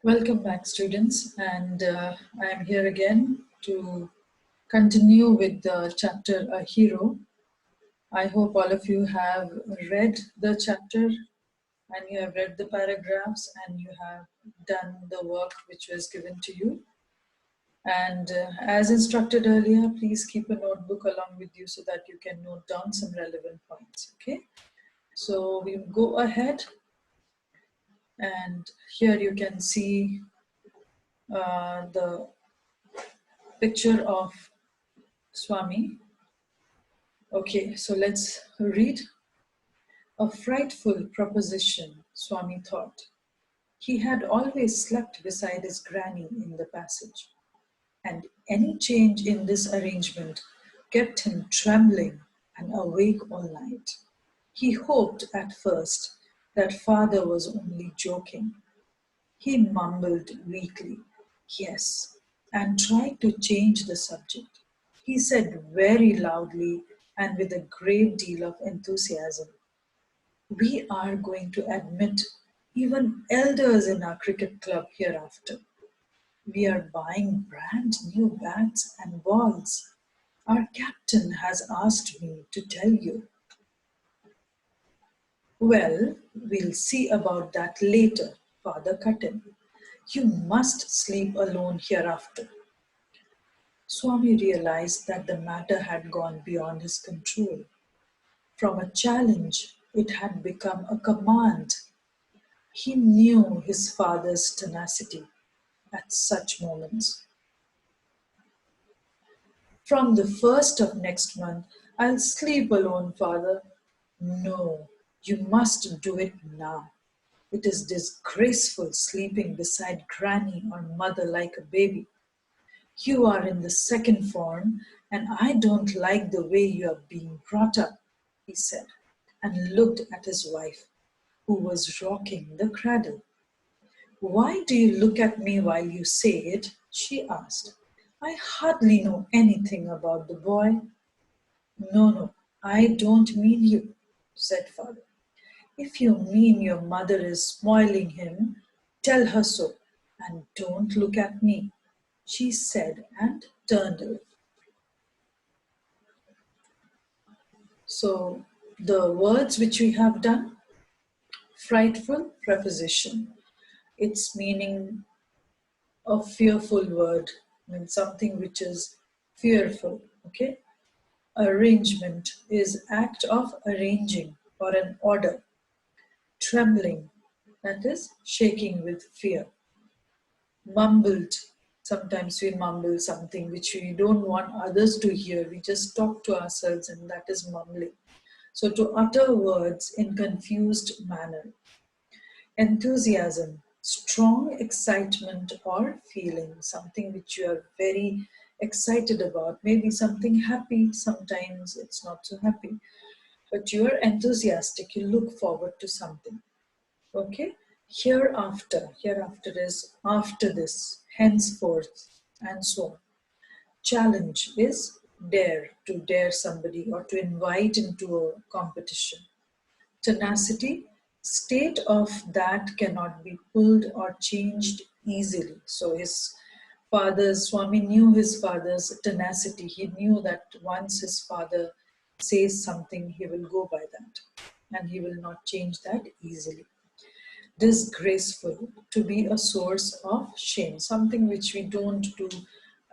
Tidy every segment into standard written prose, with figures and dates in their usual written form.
Welcome back, students, and I am here again to continue with the chapter A Hero. I hope all of you have read the chapter and you have read the paragraphs and you have done the work which was given to you. And as instructed earlier, please keep a notebook along with you so that you can note down some relevant points, okay? So we go ahead, and here you can see the picture of Swami. Okay, so let's read. A frightful proposition, Swami thought. He had always slept beside his granny in the passage, and any change in this arrangement kept him trembling and awake all night. He hoped at first that father was only joking. He mumbled weakly, yes, and tried to change the subject. He said very loudly and with a great deal of enthusiasm, "We are going to admit even elders in our cricket club hereafter. We are buying brand new bats and balls. Our captain has asked me to tell you." "Well, we'll see about that later," father cut in. "You must sleep alone hereafter." Swami realized that the matter had gone beyond his control. From a challenge, it had become a command. He knew his father's tenacity at such moments. "From the first of next month, I'll sleep alone, father." "No, you must do it now. It is disgraceful sleeping beside granny or mother like a baby. You are in the second form, and I don't like the way you are being brought up," he said, and looked at his wife, who was rocking the cradle. "Why do you look at me while you say it?" she asked. "I hardly know anything about the boy." "No, no, I don't mean you," said father. "If you mean your mother is spoiling him, tell her so, and don't look at me," she said and turned away. So the words which we have done, frightful preposition. Its meaning a fearful word, means something which is fearful, okay? Arrangement is act of arranging or an order. Trembling, that is shaking with fear. Mumbled, sometimes we mumble something which we don't want others to hear. We just talk to ourselves, and that is mumbling. So to utter words in confused manner. Enthusiasm, strong excitement or feeling, something which you are very excited about, maybe something happy, sometimes it's not so happy, but you are enthusiastic, you look forward to something. Okay? Hereafter is after this, henceforth, and so on. Challenge is dare, to dare somebody or to invite into a competition. Tenacity, state of that cannot be pulled or changed easily. So his father's, Swami knew his father's tenacity. He knew that once his father says something, he will go by that and he will not change that easily. Disgraceful, to be a source of shame, something which we don't do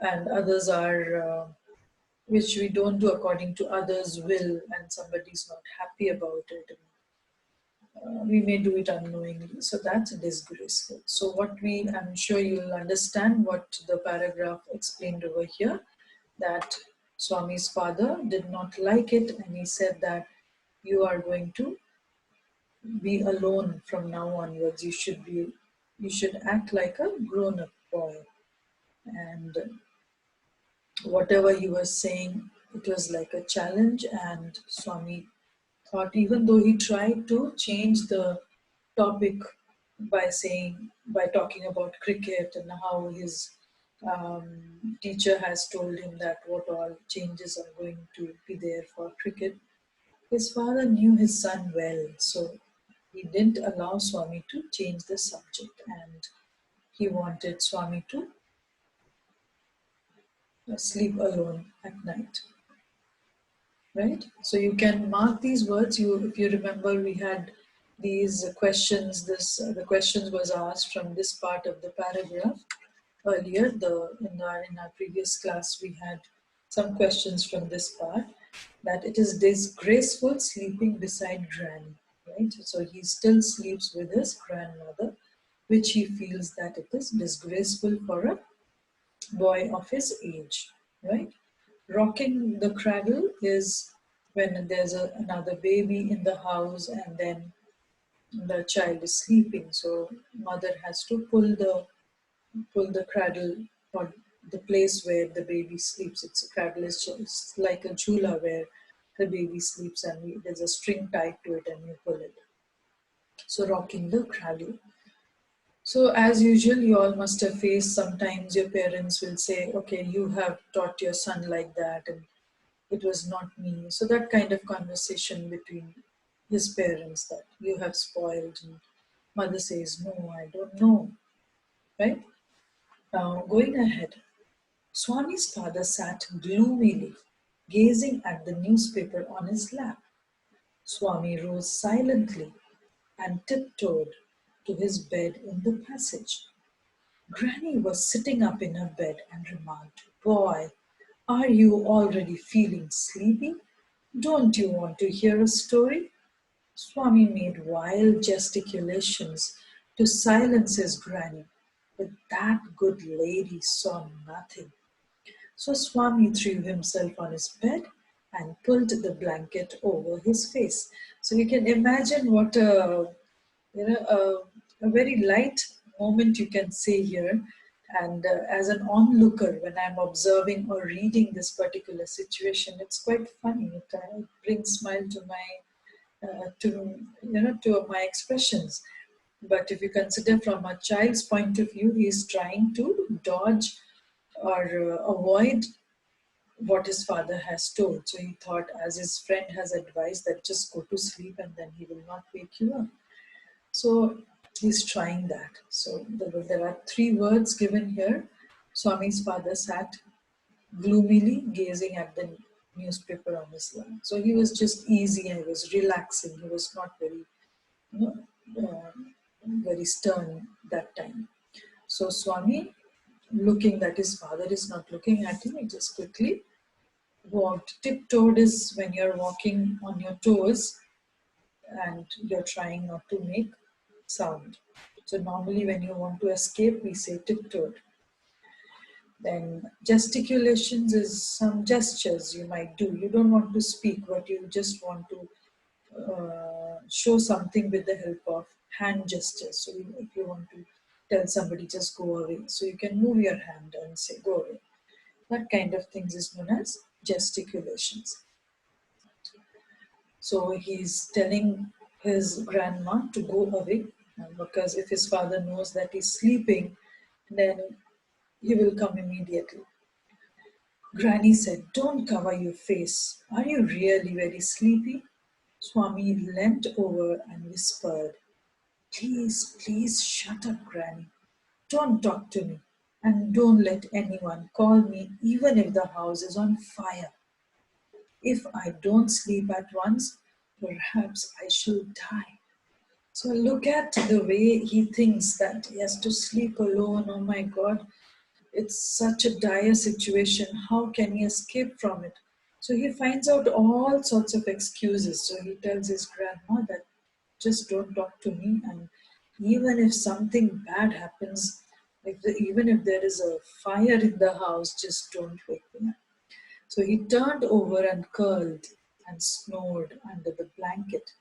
and others are which we don't do according to others' will, and somebody's not happy about it. We may do it unknowingly, so that's disgraceful. So what I'm sure you'll understand what the paragraph explained over here, that Swami's father did not like it, and he said that you are going to be alone from now onwards. You should act like a grown-up boy, and whatever he was saying, it was like a challenge. And Swami thought, even though he tried to change the topic by talking about cricket and how his teacher has told him that what all changes are going to be there for cricket, his father knew his son well, so he didn't allow Swami to change the subject, and he wanted Swami to sleep alone at night, right? So you can mark these words. If you remember, we had these questions. The questions was asked from this part of the paragraph earlier. In our previous class, we had some questions from this part, that it is disgraceful sleeping beside Granny, right? So he still sleeps with his grandmother, which he feels that it is disgraceful for a boy of his age, right? Rocking the cradle is when there's another baby in the house and then the child is sleeping. So mother has to pull the cradle, or the place where the baby sleeps. It's a cradle is just like a chula where the baby sleeps, and there's a string tied to it and you pull it. So rocking the cradle. So, as usual, you all must have faced sometimes your parents will say, okay, you have taught your son like that, and it was not me. So, that kind of conversation between his parents, that you have spoiled, and mother says, no, I don't know, right? Now, going ahead, Swami's father sat gloomily, gazing at the newspaper on his lap. Swami rose silently and tiptoed to his bed in the passage. Granny was sitting up in her bed and remarked, "Boy, are you already feeling sleepy? Don't you want to hear a story?" Swami made wild gesticulations to silence his granny, but that good lady saw nothing. So Swami threw himself on his bed and pulled the blanket over his face. So you can imagine what a very light moment you can say here. And as an onlooker, when I'm observing or reading this particular situation, it's quite funny. It brings smile to my expressions. But if you consider from a child's point of view, he's trying to dodge or avoid what his father has told. So he thought, as his friend has advised, that just go to sleep and then he will not wake you up. So he's trying that. So there are three words given here. Swami's father sat gloomily gazing at the newspaper on his lap. So he was just easy and he was relaxing. He was not you very stern that time. So Swami, looking that his father is not looking at him, he just quickly walked. Tiptoed is when you're walking on your toes and you're trying not to make sound. So normally when you want to escape, we say tiptoed. Then gesticulations is some gestures you might do. You don't want to speak, but you just want to show something with the help of hand gestures. So if you want to tell somebody just go away, so you can move your hand and say go away. That kind of things is known as gesticulations. So he's telling his grandma to go away because if his father knows that he's sleeping, then he will come immediately. Granny said, "Don't cover your face. Are you really very sleepy?" Swami leant over and whispered, "Please, please shut up, Granny. Don't talk to me. And don't let anyone call me even if the house is on fire. If I don't sleep at once, perhaps I shall die." So look at the way he thinks that he has to sleep alone. Oh my God, it's such a dire situation. How can he escape from it? So he finds out all sorts of excuses. So he tells his grandma that just don't talk to me, and even if something bad happens, even if there is a fire in the house, just don't wake me up. So he turned over and curled and snored under the blanket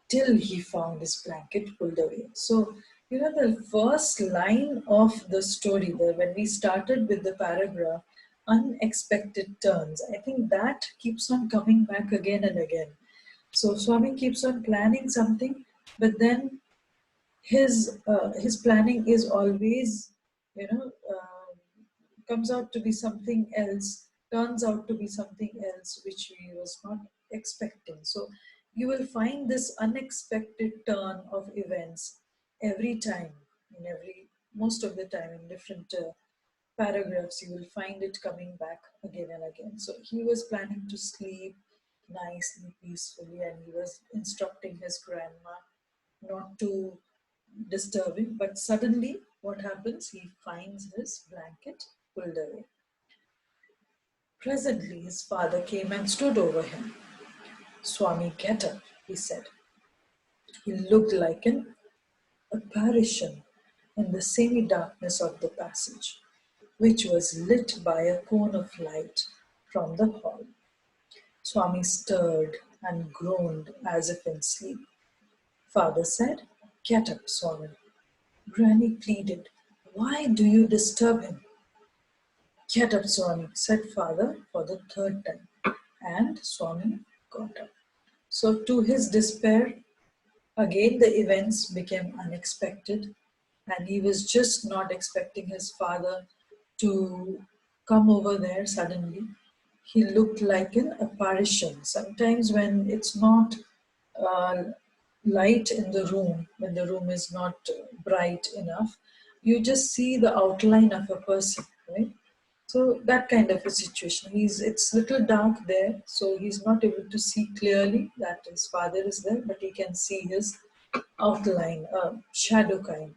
till he found his blanket pulled away. So, the first line of the story, when we started with the paragraph, unexpected turns, I think that keeps on coming back again and again. So, Swami keeps on planning something, but then his planning is always, you know, comes out to be something else, turns out to be something else which we was not expecting. So you will find this unexpected turn of events every time in every most of the time in different paragraphs, you will find it coming back again and again. So he was planning to sleep nicely, peacefully, and he was instructing his grandma not to disturb him. But suddenly, what happens? He finds his blanket pulled away. Presently, his father came and stood over him. Swami, get up, he said. He looked like an apparition in the semi-darkness of the passage, which was lit by a cone of light from the hall. Swami stirred and groaned as if in sleep. Father said, "Get up, Swami." Granny pleaded, "Why do you disturb him?" "Get up, Swami," said father for the third time. And Swami got up. So, to his despair, again the events became unexpected, and he was just not expecting his father to come over there suddenly. He looked like an apparition. Sometimes, when it's not uh, light in the room, when the room is not bright enough, you just see the outline of a person, right? So that kind of a situation. It's little dark there, so he's not able to see clearly that his father is there, but he can see his outline, shadow kind.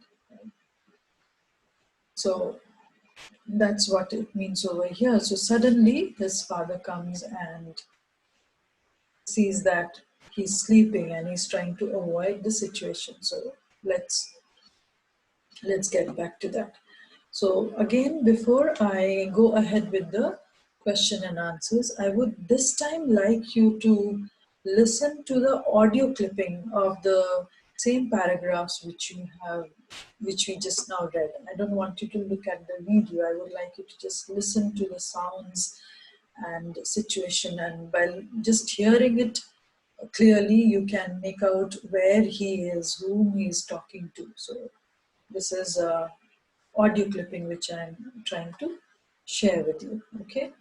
So that's what it means over here. So suddenly his father comes and sees that he's sleeping and he's trying to avoid the situation. So let's let's get back to that. So again, before I go ahead with the question and answers, I would this time like you to listen to the audio clipping of the same paragraphs which we just now read. I don't want you to look at the video. I would like you to just listen to the sounds and situation, and by just hearing it clearly, you can make out where he is, whom he is talking to. So this is a audio clipping which I'm trying to share with you. Okay,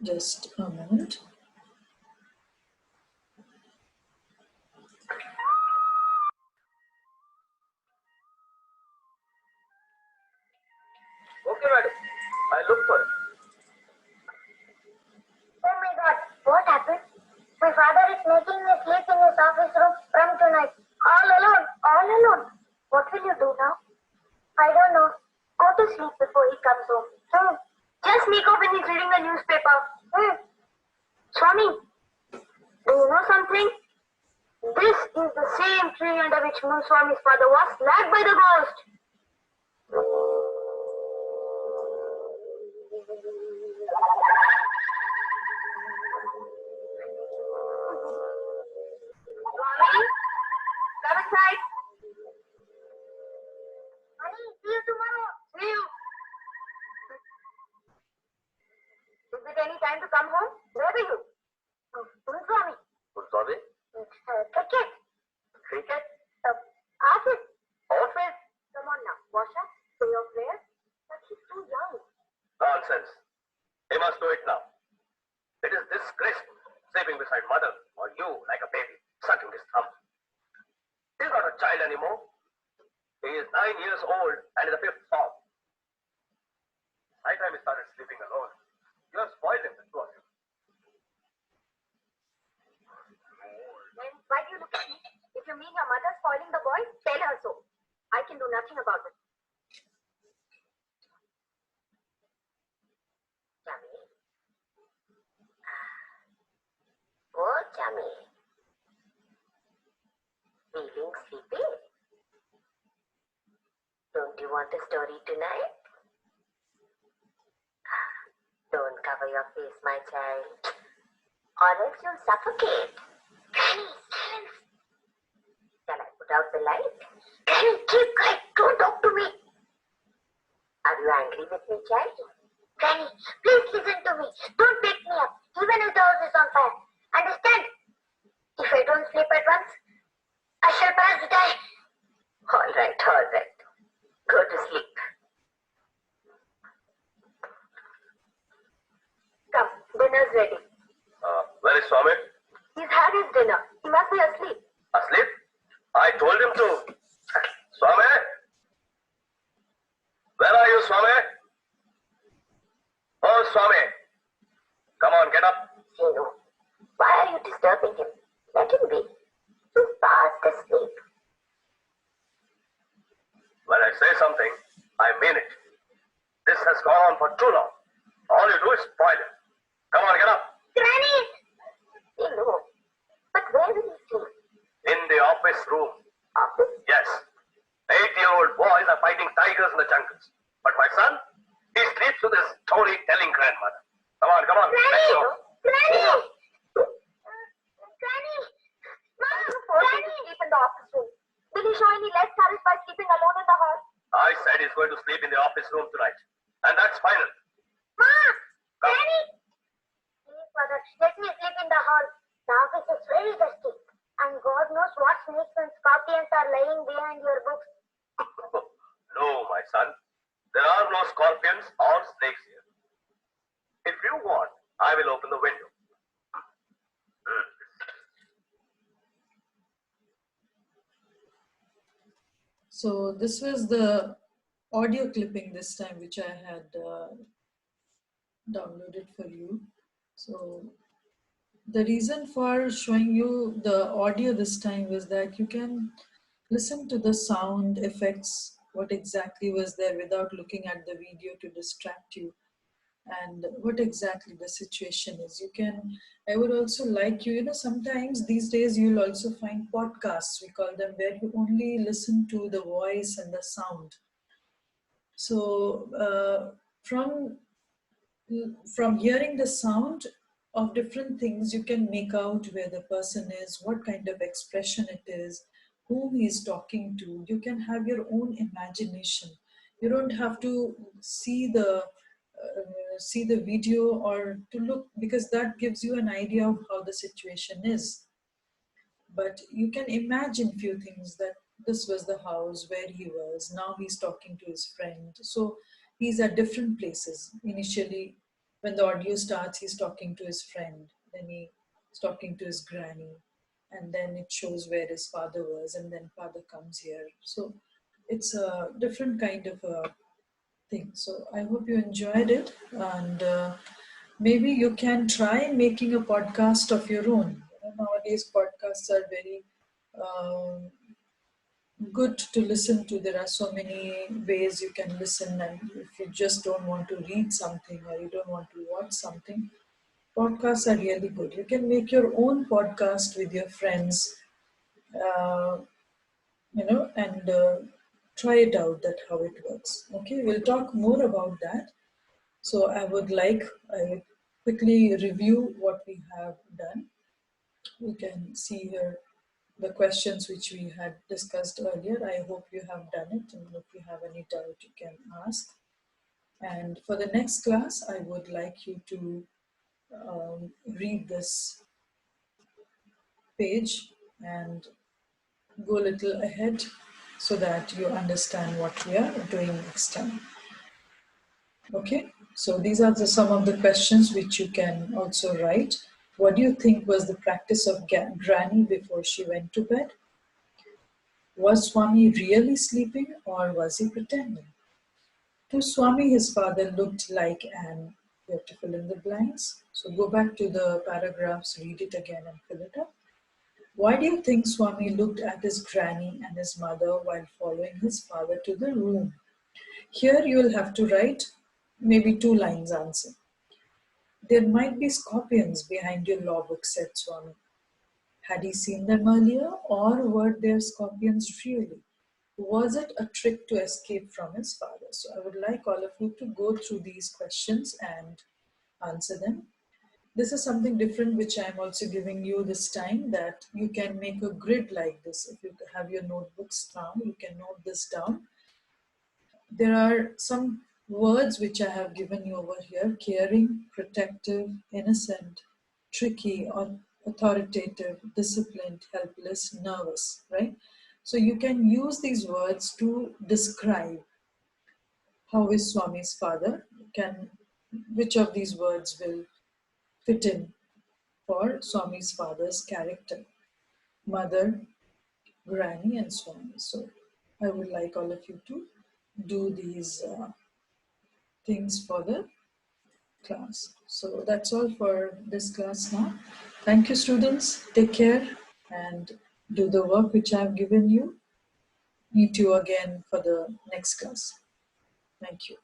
just a moment. Okay, madam. I look for it. Oh my God, what happened? My father is making me sleep in his office room from tonight. All alone, all alone. What will you do now? I don't know. Go to sleep before he comes home. Just sneak off when he's reading the newspaper. Swami, do you know something? This is the same tree under which Moon Swami's father was slapped by the ghost. Swami, come inside. Honey, see you tomorrow. See you. Is it any time to come home? Where are you? Swami. Swami? Cricket. Cricket? Office. Office? Come on now. Wash up. Say your prayers. But he's too young. Nonsense. He must do it now. It is disgraceful sleeping beside mother or you like a baby, sucking his thumb. He's not a child anymore. He is 9 years old and in the fifth form. By the time he started sleeping alone, you have spoiled him, the two of you. Then why do you look at me? If you mean your mother spoiling the boy, tell her so. I can do nothing about it. Chummy. Oh, Chummy. Feeling sleepy? Don't you want a story tonight? Don't cover your face, my child, or else you'll suffocate. Granny, silence. Shall I put out the light? Granny, keep quiet. Don't talk to me. Are you angry with me, child? Granny, please listen to me. Don't wake me up, even if the house is on fire. Understand? If I don't sleep at once, I shall perhaps die. All right, all right. Go to sleep. I mean it. This has gone on for too long. All you do is spoil it. Come on, get up. Granny! Hello. But where will he sleep? In the office room. Office? Yes. 8-year-old boys are fighting tigers in the jungles. But my son, he sleeps with his storytelling grandmother. Come on, come on. Granny! Let's go. Granny! Granny! Mom! Granny! Sleep in the office room. Will he show any less courage by sleeping alone in the hall? I said he's going to sleep in the office room tonight. And that's final. Mom! Granny! Please, mother, let me sleep in the hall. The office is very dusty. And God knows what snakes and scorpions are laying behind your books. No, my son. There are no scorpions or snakes here. If you want, I will open the window. So this was the audio clipping this time, which I had downloaded for you. So the reason for showing you the audio this time was that you can listen to the sound effects, what exactly was there without looking at the video to distract you, and what exactly the situation is. You can, I would also like you, sometimes these days you'll also find podcasts, we call them, where you only listen to the voice and the sound. So from hearing the sound of different things, you can make out where the person is, what kind of expression it is, whom he is talking to. You can have your own imagination. You don't have to see the video or to look, because that gives you an idea of how the situation is. But you can imagine few things, that this was the house where he was, now he's talking to his friend. So he's at different places. Initially, when the audio starts, he's talking to his friend, then he's talking to his granny, and then it shows where his father was, and then father comes here. So it's a different kind of a thing. So I hope you enjoyed it, and maybe you can try making a podcast of your own. Nowadays, podcasts are very good to listen to. There are so many ways you can listen, and if you just don't want to read something or you don't want to watch something, podcasts are really good. You can make your own podcast with your friends, uh, and try it out, that how it works. Okay, we'll talk more about that. So I would quickly review what we have done. You can see here the questions which we had discussed earlier. I hope you have done it, and if you have any doubt, you can ask. And for the next class, I would like you to read this page and go a little ahead so that you understand what we are doing next time. Okay, so these are some of the questions which you can also write. What do you think was the practice of Granny before she went to bed? Was Swami really sleeping, or was he pretending? To Swami, his father looked like an. You have to fill in the blanks. So go back to the paragraphs, read it again, and fill it up. Why do you think Swami looked at his granny and his mother while following his father to the room? Here you will have to write maybe 2 lines answer. There might be scorpions behind your law book, said Swami. Had he seen them earlier, or were there scorpions really? Was it a trick to escape from his father? So I would like all of you to go through these questions and answer them. This is something different which I'm also giving you this time, that you can make a grid like this. If you have your notebooks now, you can note this down. There are some words which I have given you over here: caring, protective, innocent, tricky, or authoritative, disciplined, helpless, nervous, right? So you can use these words to describe how is Swami's father. Which of these words will fit in for Swami's father's character? Mother, granny, and Swami. So I would like all of you to do these things for the class. So that's all for this class now. Thank you, students. Take care and do the work which I have given you. Meet you again for the next class. Thank you.